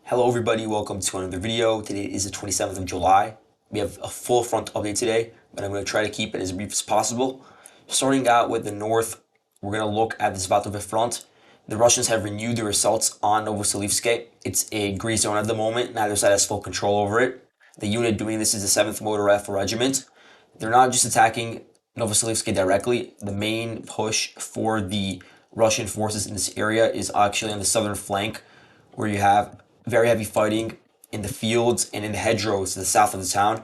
Hello everybody, welcome to another video. Today is the 27th of July. We have a full front update today, but I'm going to try to keep it as brief as possible. Starting out with the north, we're going to look at the Svatove Front. The Russians have renewed their assaults on Robotyne. It's a gray zone at the moment, neither side has full control over it. The unit doing this is the 7th Motor Rifle Regiment. They're not just attacking Robotyne directly. The main push for the Russian forces in this area is actually on the southern flank, where you have very heavy fighting in the fields and in the hedgerows to the south of the town.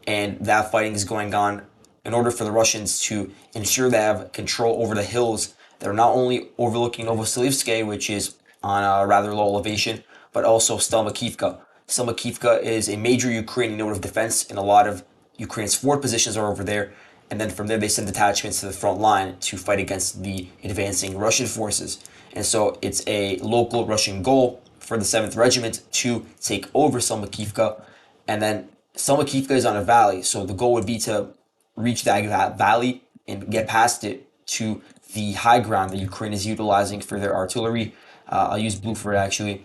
And that fighting is going on in order for the Russians to ensure they have control over the hills that are not only overlooking Novoselivske, which is on a rather low elevation, but also Staromaiorske. Staromaiorske is a major Ukrainian node of defense, and a lot of Ukraine's forward positions are over there. And then from there, they send detachments to the front line to fight against the advancing Russian forces. And so it's a local Russian goal for the 7th Regiment to take over Staromaiorske. And then Staromaiorske is on a valley, so the goal would be to reach that valley and get past it to the high ground that Ukraine is utilizing for their artillery. I'll use blue for it actually,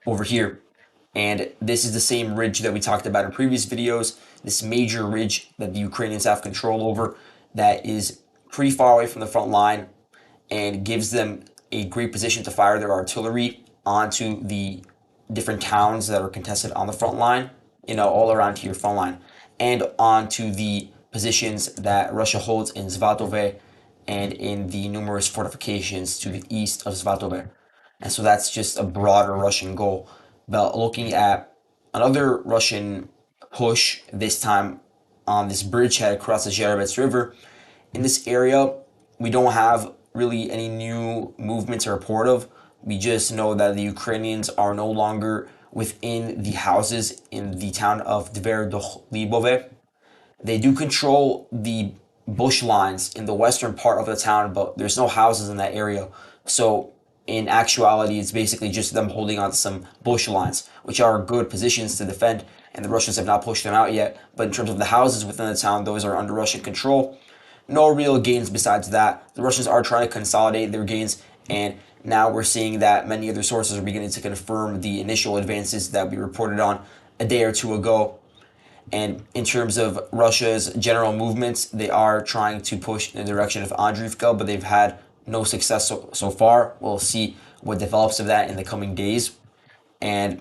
over here. And this is the same ridge that we talked about in previous videos, this major ridge that the Ukrainians have control over that is pretty far away from the front line and gives them a great position to fire their artillery onto the different towns that are contested on the front line, all around here, front line, and onto the positions that Russia holds in Svatove and in the numerous fortifications to the east of Svatove. And so that's just a broader Russian goal. But looking at another Russian push, this time on this bridgehead across the Zherebets River, in this area, we don't have really any new movements to report of. We just know that the Ukrainians are no longer within the houses in the town of Dverdokhlibove. They do control the bush lines in the western part of the town, but there's no houses in that area. So in actuality, it's basically just them holding on to some bush lines, which are good positions to defend, and the Russians have not pushed them out yet. But in terms of the houses within the town, those are under Russian control. No real gains besides that. The Russians are trying to consolidate their gains, and now we're seeing that many other sources are beginning to confirm the initial advances that we reported on a day or two ago. And in terms of Russia's general movements, they are trying to push in the direction of Andriivka, but they've had no success so far. We'll see what develops of that in the coming days. And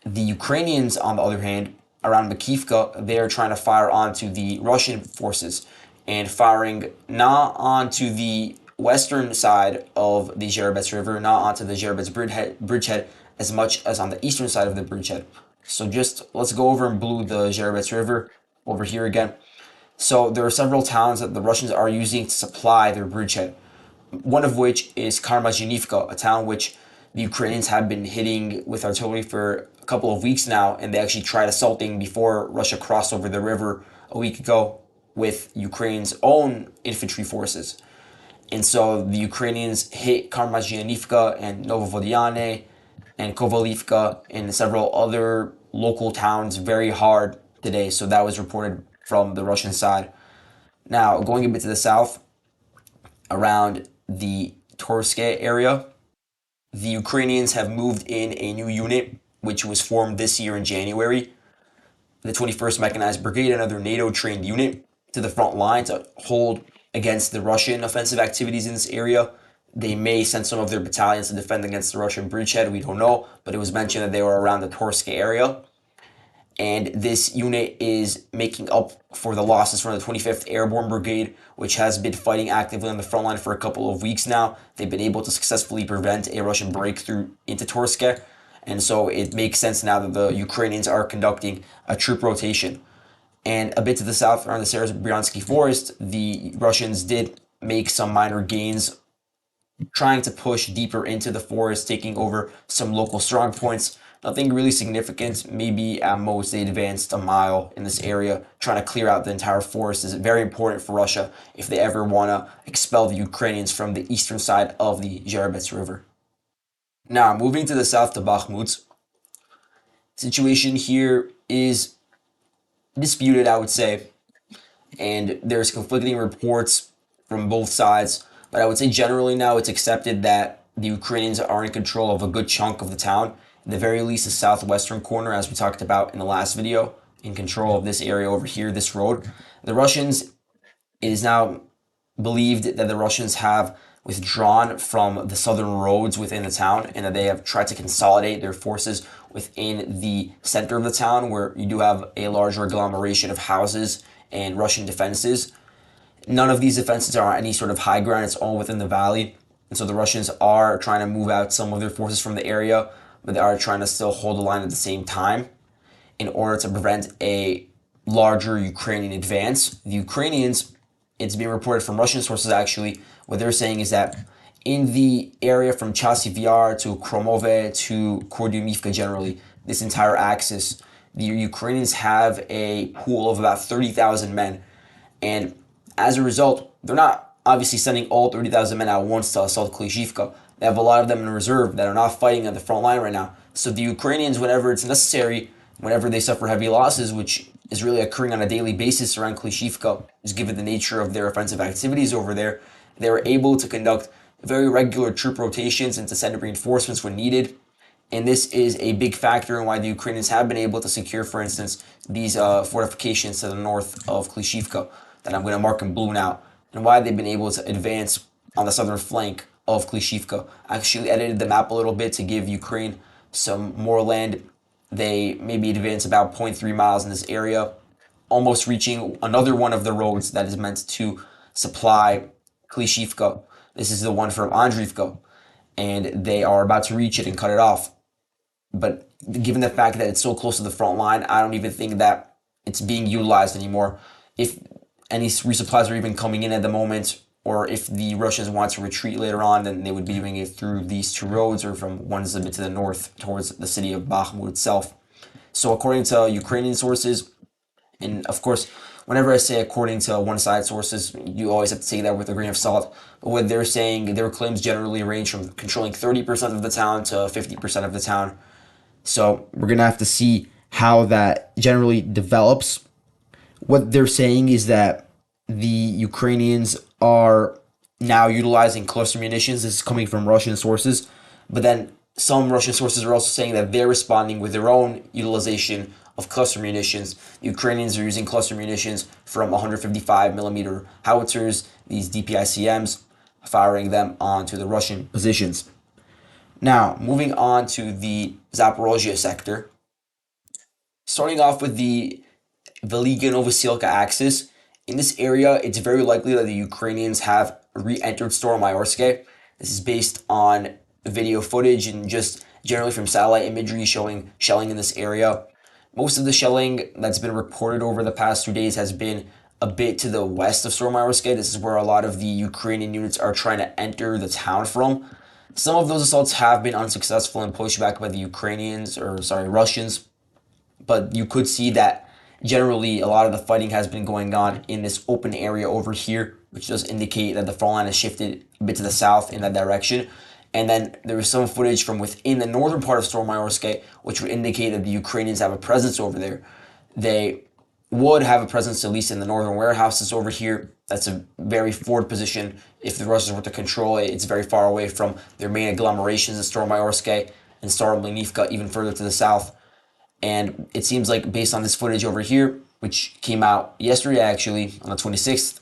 the Ukrainians, on the other hand, around Makivka, they are trying to fire onto the Russian forces and firing not onto the western side of the Zherebets River, not onto the Zherebets bridgehead as much as on the eastern side of the bridgehead. So just let's go over in blue the Zherebets River over here again. So there are several towns that the Russians are using to supply their bridgehead. One of which is Staromaiorske, a town which the Ukrainians have been hitting with artillery for a couple of weeks now, and they actually tried assaulting before Russia crossed over the river a week ago with Ukraine's own infantry forces. And so the Ukrainians hit Staromaiorske and Novovodyane and Kovalivka and several other local towns very hard today. So that was reported from the Russian side. Now, going a bit to the south, around the Torske area, the Ukrainians have moved in a new unit, which was formed this year in January, the 21st Mechanized Brigade, another NATO-trained unit, to the front line to hold against the Russian offensive activities in this area. They may send some of their battalions to defend against the Russian bridgehead, we don't know, but it was mentioned that they were around the Torske area. And this unit is making up for the losses from the 25th Airborne Brigade, which has been fighting actively on the front line for a couple of weeks now. They've been able to successfully prevent a Russian breakthrough into Torske, and so it makes sense now that the Ukrainians are conducting a troop rotation. And a bit to the south, around the Staromaiorske forest, the Russians did make some minor gains, trying to push deeper into the forest, taking over some local strong points. Nothing really significant. Maybe at most they advanced a mile in this area. Trying to clear out the entire forest is very important for Russia if they ever want to expel the Ukrainians from the eastern side of the Zherebets River. Now, moving to the south to Bakhmut. Situation here is disputed, I would say, and there's conflicting reports from both sides. But I would say generally now it's accepted that the Ukrainians are in control of a good chunk of the town, the very least the southwestern corner, as we talked about in the last video, in control of this area over here, this road. The Russians, it is now believed that the Russians have withdrawn from the southern roads within the town, and that they have tried to consolidate their forces within the center of the town, where you do have a larger agglomeration of houses and Russian defenses. None of these defenses are on any sort of high ground, it's all within the valley. And so the Russians are trying to move out some of their forces from the area, but they are trying to still hold the line at the same time in order to prevent a larger Ukrainian advance. The Ukrainians, it's being reported from Russian sources actually, what they're saying is that in the area from Chasiv Yar to Kromove to Kordyumivka generally, this entire axis, the Ukrainians have a pool of about 30,000 men. And as a result, they're not obviously sending all 30,000 men at once to assault Klishchiivka. They have a lot of them in reserve that are not fighting at the front line right now. So the Ukrainians, whenever it's necessary, whenever they suffer heavy losses, which is really occurring on a daily basis around Klishchiivka, just given the nature of their offensive activities over there, they were able to conduct very regular troop rotations and to send reinforcements when needed. And this is a big factor in why the Ukrainians have been able to secure, for instance, these fortifications to the north of Klishchiivka that I'm going to mark in blue now, and why they've been able to advance on the southern flank of Klishchiivka. I actually edited the map a little bit to give Ukraine some more land. They maybe advance about 0.3 miles in this area, almost reaching another one of the roads that is meant to supply Klishchiivka. This is the one from Andriivka, and they are about to reach it and cut it off. But given the fact that it's so close to the front line, I don't even think that it's being utilized anymore. If any resupplies are even coming in at the moment, or if the Russians want to retreat later on, then they would be doing it through these two roads or from one's a bit to the north towards the city of Bakhmut itself. So according to Ukrainian sources, and of course, whenever I say according to one side sources, you always have to take that with a grain of salt. But what they're saying, their claims generally range from controlling 30% of the town to 50% of the town. So we're going to have to see how that generally develops. What they're saying is that the Ukrainians are now utilizing cluster munitions. This is coming from Russian sources. But then some Russian sources are also saying that they're responding with their own utilization of cluster munitions. The Ukrainians are using cluster munitions from 155 millimeter howitzers, these DPICMs, firing them onto the Russian positions. Now, moving on to the Zaporozhye sector. Starting off with the Veliga-Novosilka axis. In this area, it's very likely that the Ukrainians have re-entered Staromaiorske. This is based on video footage and just generally from satellite imagery showing shelling in this area. Most of the shelling that's been reported over the past 2 days has been a bit to the west of Staromaiorske. This is where a lot of the Ukrainian units are trying to enter the town from. Some of those assaults have been unsuccessful and pushed back by the Russians. But you could see that generally a lot of the fighting has been going on in this open area over here, which does indicate that the front line has shifted a bit to the south in that direction. And then there is some footage from within the northern part of Staromaiorske, which would indicate that the Ukrainians have a presence over there. They would have a presence at least in the northern warehouses over here. That's a very forward position. If the Russians were to control it, it's very far away from their main agglomerations in Staromaiorske and Staromaiorske, even further to the south. And it seems like based on this footage over here, which came out yesterday actually, on the 26th,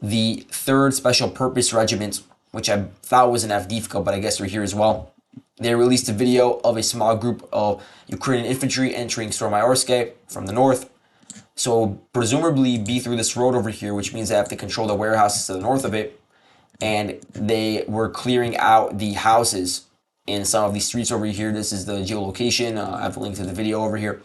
the 3rd Special Purpose Regiment, which I thought was in Avdiivka, but I guess they're here as well, they released a video of a small group of Ukrainian infantry entering Staromaiorske from the north. So presumably be through this road over here, which means they have to control the warehouses to the north of it. And they were clearing out the houses in some of these streets over here. This is the geolocation. I have a link to the video over here.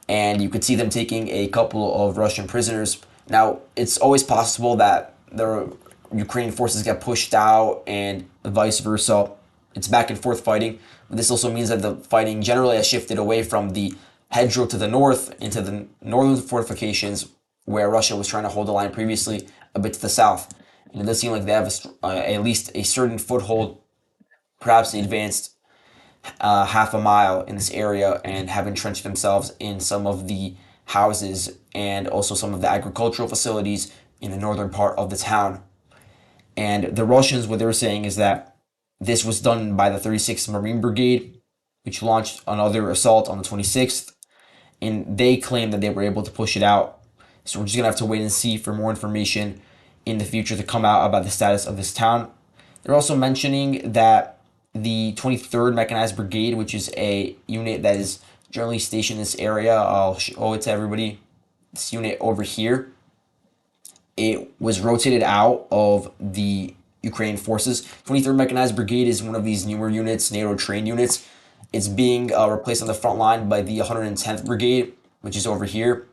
And you could see them taking a couple of Russian prisoners. Now, it's always possible that the Ukrainian forces get pushed out and vice versa. It's back and forth fighting. But this also means that the fighting generally has shifted away from the hedgerow to the north into the northern fortifications where Russia was trying to hold the line previously, a bit to the south. And it does seem like they have at least a certain foothold. Perhaps they advanced half a mile in this area and have entrenched themselves in some of the houses and also some of the agricultural facilities in the northern part of the town. And the Russians, what they were saying is that this was done by the 36th Marine Brigade, which launched another assault on the 26th, and they claim that they were able to push it out. So we're just going to have to wait and see for more information in the future to come out about the status of this town. They're also mentioning that the 23rd Mechanized Brigade, which is a unit that is generally stationed in this area, I'll show it to everybody. This unit over here, it was rotated out of the Ukrainian forces. 23rd Mechanized Brigade is one of these newer units, NATO trained units. It's being replaced on the front line by the 110th Brigade, which is over here,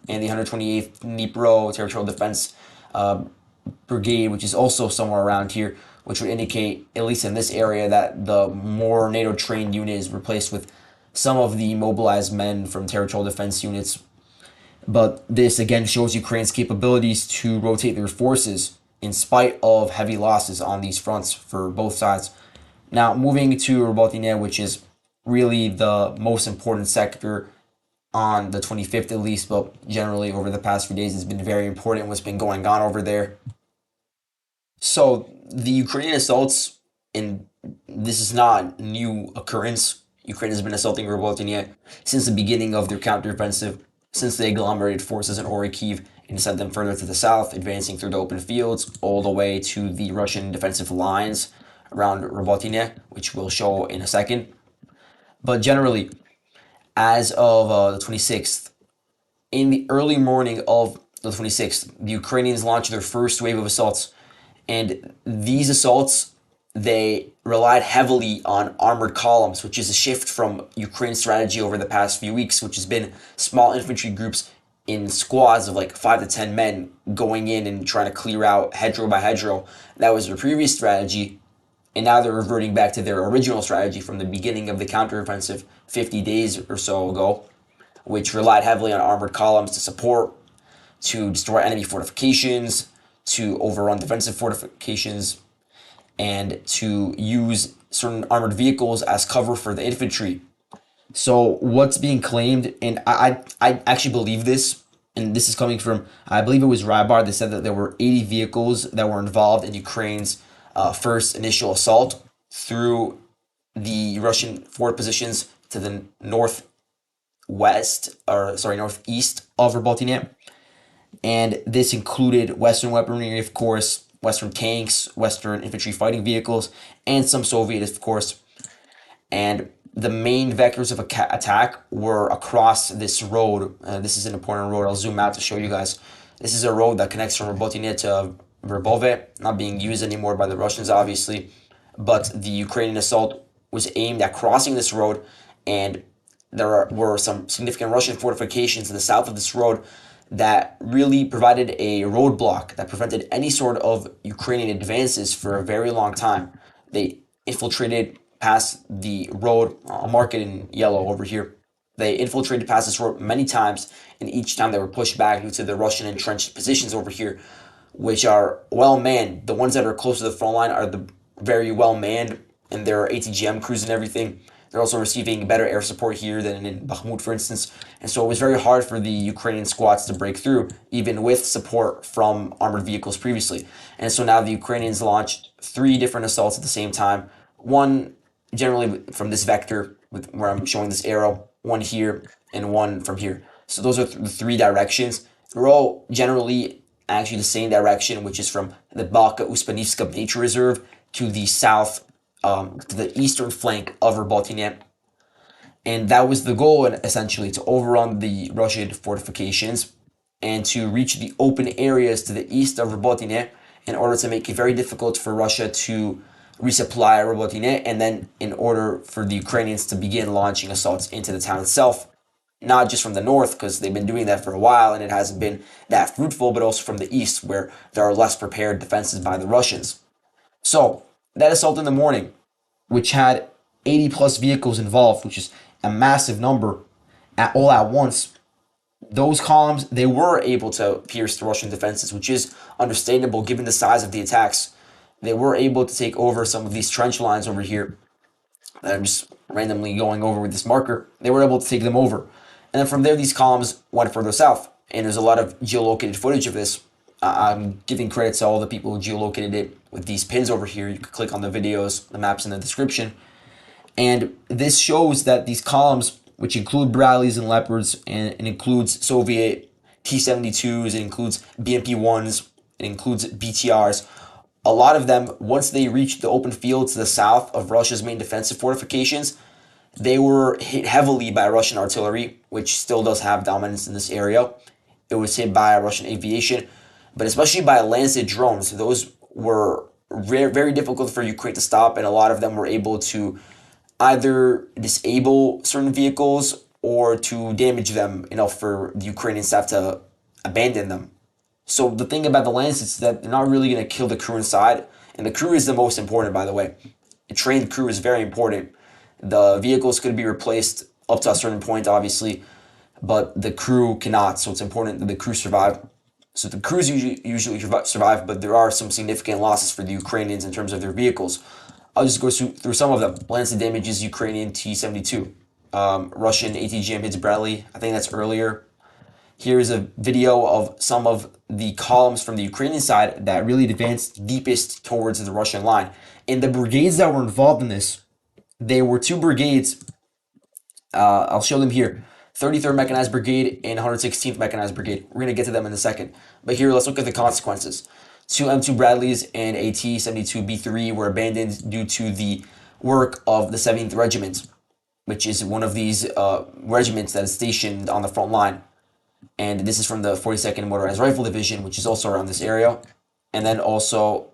and the 128th Dnipro Territorial Defense Brigade, which is also somewhere around here, which would indicate, at least in this area, that the more NATO trained unit is replaced with some of the mobilized men from territorial defense units. But this again shows Ukraine's capabilities to rotate their forces in spite of heavy losses on these fronts for both sides. Now, moving to Robotyne, which is really the most important sector on the 25th at least, but generally over the past few days has been very important what's been going on over there. So the Ukrainian assaults, and this is not a new occurrence. Ukraine has been assaulting Robotyne since the beginning of their counteroffensive, since they agglomerated forces in Kyiv and sent them further to the south, advancing through the open fields all the way to the Russian defensive lines around Robotyne, which we'll show in a second. But generally, as of the 26th, in the early morning of the 26th, the Ukrainians launched their first wave of assaults. And these assaults, they relied heavily on armored columns, which is a shift from Ukraine's strategy over the past few weeks, which has been small infantry groups in squads of like 5 to 10 men going in and trying to clear out hedgerow by hedgerow. That was their previous strategy. And now they're reverting back to their original strategy from the beginning of the counteroffensive 50 days or so ago, which relied heavily on armored columns to support, to destroy enemy fortifications, to overrun defensive fortifications, and to use certain armored vehicles as cover for the infantry. So what's being claimed, and I actually believe this, and this is coming from, I believe it was Rabar, that said that there were 80 vehicles that were involved in Ukraine's first initial assault through the Russian forward positions to the northeast of Robotyne. And this included Western weaponry, of course, Western tanks, Western infantry fighting vehicles, and some Soviet, of course. And the main vectors of attack were across this road. This is an important road. I'll zoom out to show you guys. This is a road that connects from Robotyne to Verbove, not being used anymore by the Russians, obviously. But the Ukrainian assault was aimed at crossing this road, and there were some significant Russian fortifications to the south of this road that really provided a roadblock that prevented any sort of Ukrainian advances for a very long time. They infiltrated past the road, I'll mark it in yellow over here. They infiltrated past this road many times, and each time they were pushed back due to the Russian entrenched positions over here, which are well manned. The ones that are close to the front line are the very well manned, and there are ATGM crews and everything. They're also receiving better air support here than in Bakhmut, for instance. And so it was very hard for the Ukrainian squads to break through, even with support from armored vehicles previously. And so now the Ukrainians launched 3 different assaults at the same time. One generally from this vector, where I'm showing this arrow, one here, and one from here. So those are the 3 directions. They're all generally actually the same direction, which is from the Balka-Uspanivska Nature Reserve to the south, to the eastern flank of Robotyne. And that was the goal, essentially, to overrun the Russian fortifications and to reach the open areas to the east of Robotyne in order to make it very difficult for Russia to resupply Robotyne, and then in order for the Ukrainians to begin launching assaults into the town itself, not just from the north, because they've been doing that for a while and it hasn't been that fruitful, but also from the east, where there are less prepared defenses by the Russians. So that assault in the morning, which had 80 plus vehicles involved, which is a massive number all at once, those columns, they were able to pierce the Russian defenses, which is understandable given the size of the attacks. They were able to take over some of these trench lines over here that I'm just randomly going over with this marker. They were able to take them over. And then from there, these columns went further south. And there's a lot of geolocated footage of this. I'm giving credit to all the people who geolocated it with these pins over here. You can click on the videos, the maps in the description. And this shows that these columns, which include Bradleys and Leopards, and it includes Soviet T-72s, it includes BMP-1s, it includes BTRs, a lot of them, once they reached the open field to the south of Russia's main defensive fortifications, they were hit heavily by Russian artillery, which still does have dominance in this area. It was hit by Russian aviation, but especially by Lancet drones. Those were very difficult for Ukraine to stop, and a lot of them were able to either disable certain vehicles or to damage them enough for the Ukrainian staff to abandon them. So the thing about the Lancets is that they're not really going to kill the crew inside, and the crew is the most important, by the way. A trained crew is very important. The vehicles could be replaced up to a certain point, obviously, but the crew cannot. So it's important that the crew survive. So the crews usually survive, but there are some significant losses for the Ukrainians in terms of their vehicles. I'll just go through some of them. Lancet damages Ukrainian T-72. Russian ATGM hits Bradley. I think that's earlier. Here's a video of some of the columns from the Ukrainian side that really advanced deepest towards the Russian line. And the brigades that were involved in this, they were two brigades. I'll show them here. 33rd Mechanized Brigade and 116th Mechanized Brigade. We're going to get to them in a second. But here, let's look at the consequences. Two M2 Bradleys and a T-72B3 were abandoned due to the work of the 7th Regiment, which is one of these regiments that is stationed on the front line. And this is from the 42nd Motorized Rifle Division, which is also around this area. And then also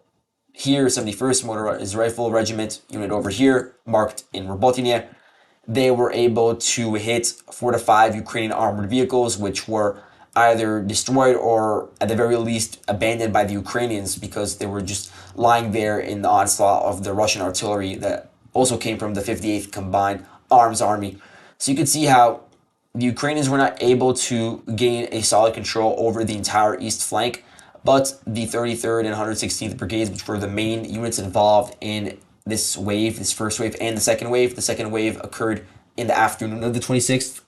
here, 71st Motorized Rifle Regiment unit over here, marked in Robotyne. They were able to hit 4 to 5 Ukrainian armored vehicles, which were either destroyed or at the very least abandoned by the Ukrainians because they were just lying there in the onslaught of the Russian artillery that also came from the 58th Combined Arms Army. So you can see how the Ukrainians were not able to gain a solid control over the entire east flank, but the 33rd and 116th Brigades, which were the main units involved in this wave, this first wave and the second wave occurred in the afternoon of the 26th.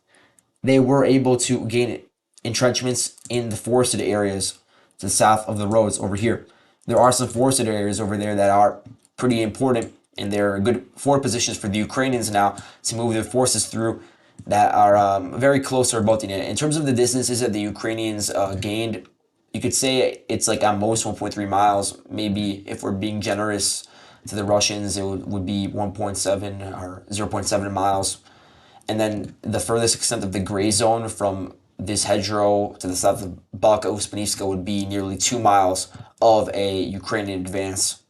They were able to gain entrenchments in the forested areas to the south of the roads over here. There are some forested areas over there that are pretty important, and they're good forward positions for the Ukrainians now to move their forces through that are very close to Robotyne. In terms of the distances that the Ukrainians gained, you could say it's like at most 1.3 miles. Maybe if we're being generous to the Russians, it would be 1.7 or 0.7 miles. And then the furthest extent of the gray zone from this hedgerow to the south of Balka Uspeniska would be nearly 2 miles of a Ukrainian advance.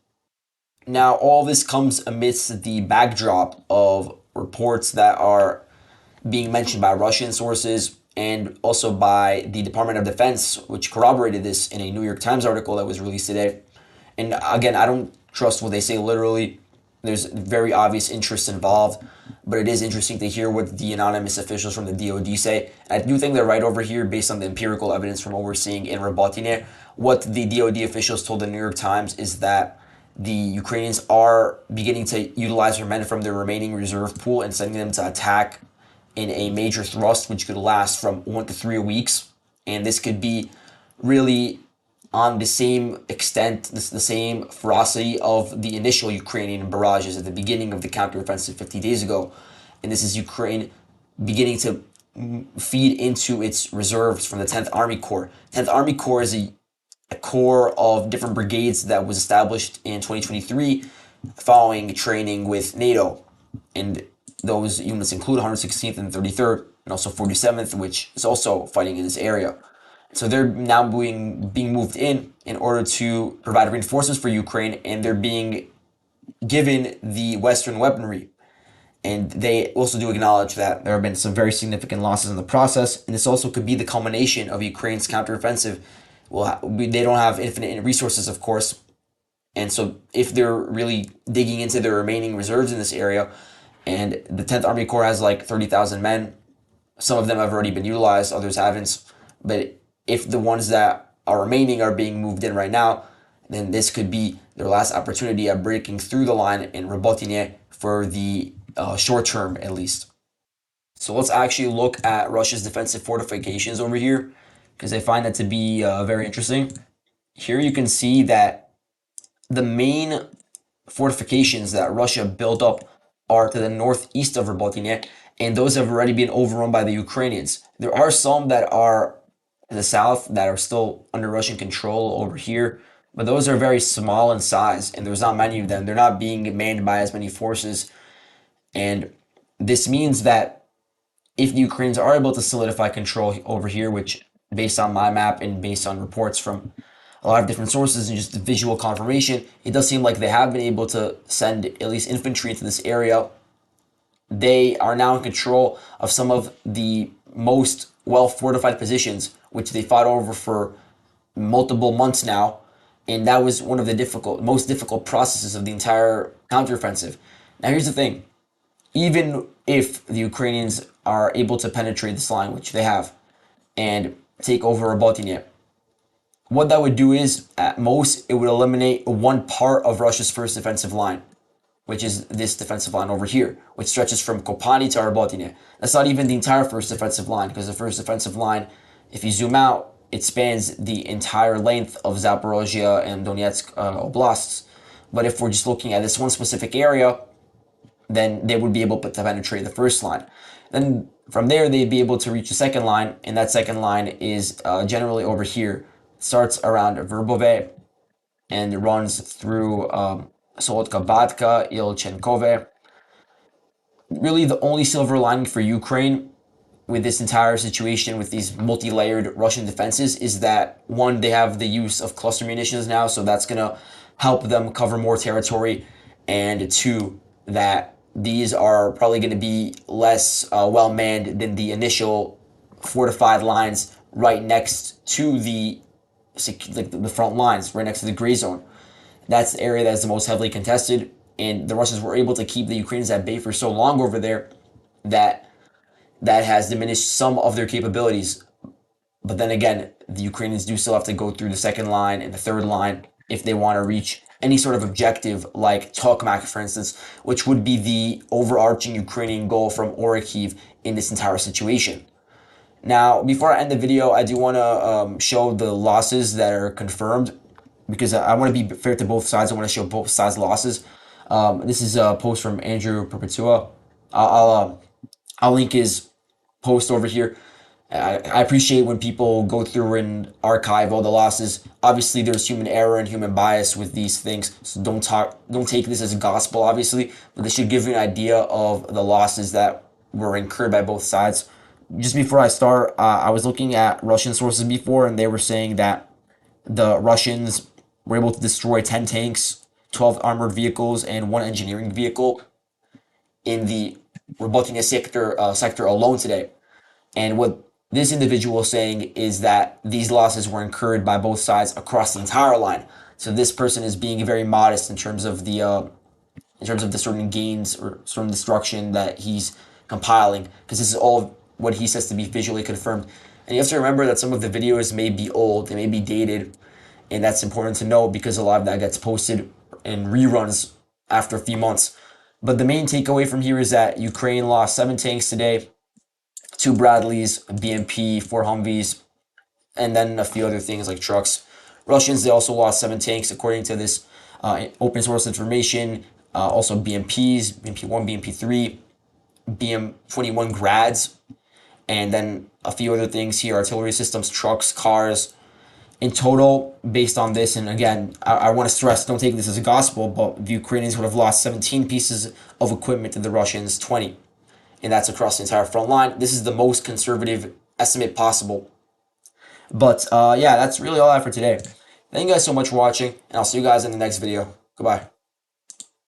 Now, all this comes amidst the backdrop of reports that are being mentioned by Russian sources and also by the Department of Defense, which corroborated this in a New York Times article that was released today. And again, I don't trust what they say literally. There's very obvious interests involved, but it is interesting to hear what the anonymous officials from the DoD say. I do think they're right over here based on the empirical evidence from what we're seeing in Robotyne. What the DoD officials told the New York Times is that the Ukrainians are beginning to utilize their men from their remaining reserve pool and sending them to attack in a major thrust, which could last from 1 to 3 weeks. And this could be really on the same extent, the same ferocity of the initial Ukrainian barrages at the beginning of the counteroffensive 50 days ago. And this is Ukraine beginning to feed into its reserves from the 10th Army Corps. 10th Army Corps is a corps of different brigades that was established in 2023 following training with NATO. And those units include 116th and 33rd, and also 47th, which is also fighting in this area. So they're now being moved in order to provide reinforcements for Ukraine, and they're being given the Western weaponry. And they also do acknowledge that there have been some very significant losses in the process, and this also could be the culmination of Ukraine's counteroffensive. They don't have infinite resources, of course, and so if they're really digging into their remaining reserves in this area, and the 10th Army Corps has like 30,000 men, some of them have already been utilized, others haven't, but if the ones that are remaining are being moved in right now, then this could be their last opportunity at breaking through the line in Robotyne for the short term, at least. So let's actually look at Russia's defensive fortifications over here, because I find that to be very interesting. Here you can see that the main fortifications that Russia built up are to the northeast of Robotyne, and those have already been overrun by the Ukrainians. There are some that are to the south that are still under Russian control over here, but those are very small in size, and there's not many of them. They're not being manned by as many forces, and this means that if the Ukrainians are able to solidify control over here, which based on my map and based on reports from a lot of different sources and just visual confirmation, it does seem like they have been able to send at least infantry into this area. They are now in control of some of the most well fortified positions, which they fought over for multiple months now. And that was one of the most difficult processes of the entire counteroffensive. Now, here's the thing: even if the Ukrainians are able to penetrate this line, which they have, and take over Robotyne, what that would do is, at most, it would eliminate one part of Russia's first defensive line, which is this defensive line over here, which stretches from Kopani to Robotyne. That's not even the entire first defensive line, because the first defensive line, if you zoom out, it spans the entire length of Zaporozhye and Donetsk oblasts. But if we're just looking at this one specific area, then they would be able to penetrate the first line. Then from there, they'd be able to reach the second line, and that second line is generally over here. It starts around Verbove and runs through Solotka Batka, Ilchenkove. Really, the only silver lining for Ukraine with this entire situation, with these multi-layered Russian defenses, is that one, they have the use of cluster munitions now, so that's going to help them cover more territory, and two, that these are probably going to be less well manned than the initial fortified lines right next to the front lines, right next to the gray zone. That's the area that is the most heavily contested, and the Russians were able to keep the Ukrainians at bay for so long over there that has diminished some of their capabilities. But then again, the Ukrainians do still have to go through the second line and the third line if they want to reach any sort of objective, like Tokmak, for instance, which would be the overarching Ukrainian goal from Orikhiv in this entire situation. Now, before I end the video, I do want to show the losses that are confirmed, because I want to be fair to both sides. I want to show both sides' losses. This is a post from Andrew Perpetua. I'll link his post over here. I appreciate when people go through and archive all the losses. Obviously, there's human error and human bias with these things, so don't take this as gospel, obviously, but this should give you an idea of the losses that were incurred by both sides. Just before I start, I was looking at Russian sources before, and they were saying that the Russians were able to destroy 10 tanks, 12 armored vehicles, and 1 engineering vehicle in the Robotyne sector alone today. And what this individual is saying is that these losses were incurred by both sides across the entire line. So this person is being very modest in terms of the certain gains or certain destruction that he's compiling, because this is all what he says to be visually confirmed. And you have to remember that some of the videos may be old, they may be dated, and that's important to know because a lot of that gets posted in reruns after a few months. But the main takeaway from here is that Ukraine lost 7 tanks today, 2 Bradleys, a BMP, 4 Humvees, and then a few other things like trucks. Russians, they also lost 7 tanks according to this open source information. Also BMPs, BMP1, BMP3, BM21 Grads, and then a few other things here, artillery systems, trucks, cars. In total, based on this, and again, I want to stress, don't take this as a gospel, but the Ukrainians would have lost 17 pieces of equipment to the Russians 20. And that's across the entire front line. This is the most conservative estimate possible. But yeah, that's really all I have for today. Thank you guys so much for watching, and I'll see you guys in the next video. Goodbye.